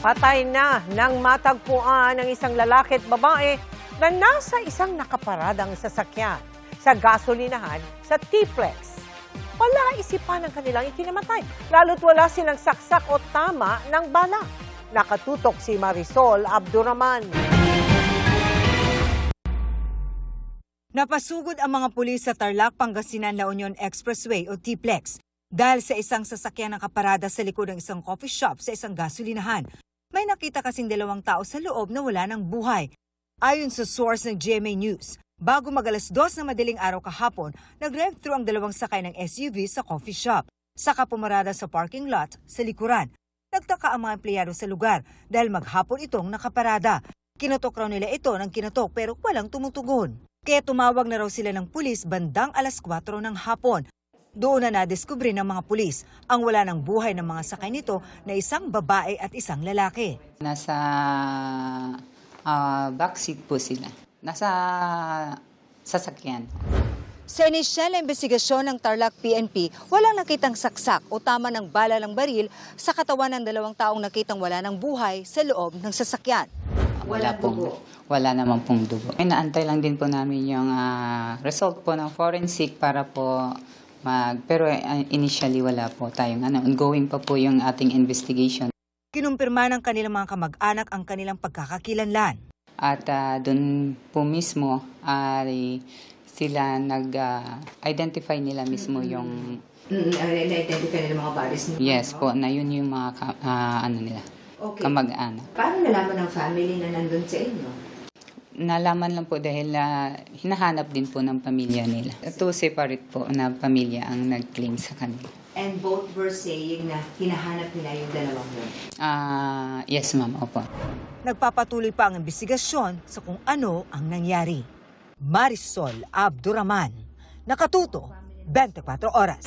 Patay na nang matagpuan ng isang lalaki at babae na nasa isang nakaparadang sasakyan sa gasolinahan sa T-Plex. Wala isipan ng kanilang ikinamatay, lalo't wala silang saksak o tama ng bala. Nakatutok si Marisol Abduraman. Napasugod ang mga pulis sa Tarlac, Pangasinan, La Union Expressway o T-Plex dahil sa isang sasakyan na nakaparada sa likod ng isang coffee shop sa isang gasolinahan. May nakita kasing 2 tao sa loob na wala ng buhay. Ayon sa source ng GMA News, bago mag-2 ng madaling araw kahapon, nag-drive-thru ang 2 sakay ng SUV sa coffee shop. Saka pumarada sa parking lot sa likuran. Nagtaka ang mga empleyado sa lugar dahil maghapon itong nakaparada. Kinotok raw nila ito ng kinotok pero walang tumutugon. Kaya tumawag na raw sila ng pulis bandang 4:00 ng hapon. Doon na nadiskubre ng mga pulis ang wala ng buhay ng mga sakay nito na isang babae at isang lalaki. Nasa backseat po sila. Nasa sasakyan. Sa inisyal na investigasyon ng Tarlac PNP, walang nakitang saksak o tama ng bala ng baril sa katawan ng 2 taong nakitang wala ng buhay sa loob ng sasakyan. Wala naman pong dugo. Inaantay lang din po namin yung result po ng forensic para po pero initially wala po tayong ongoing pa po yung ating investigation. Kinumpirma ng kanilang mga kamag-anak ang kanilang pagkakakilanlan. At doon po mismo ay sila nag-identify nila mismo yung Na-identify nila mga bodies niyo? yes po, na yun yung mga nila, Okay. kamag-anak. Paano nalaman ng family na nandun sa inyo? Nalaman lang po dahil hinahanap din po ng pamilya nila. 2 separate po na pamilya ang nag-claim sa kanila. And both were saying na hinahanap nila yung 2 yun? Yes ma'am, opo. Nagpapatuloy pa ang investigasyon sa kung ano ang nangyari. Marisol Abduraman, Nakatuto, 24 Oras.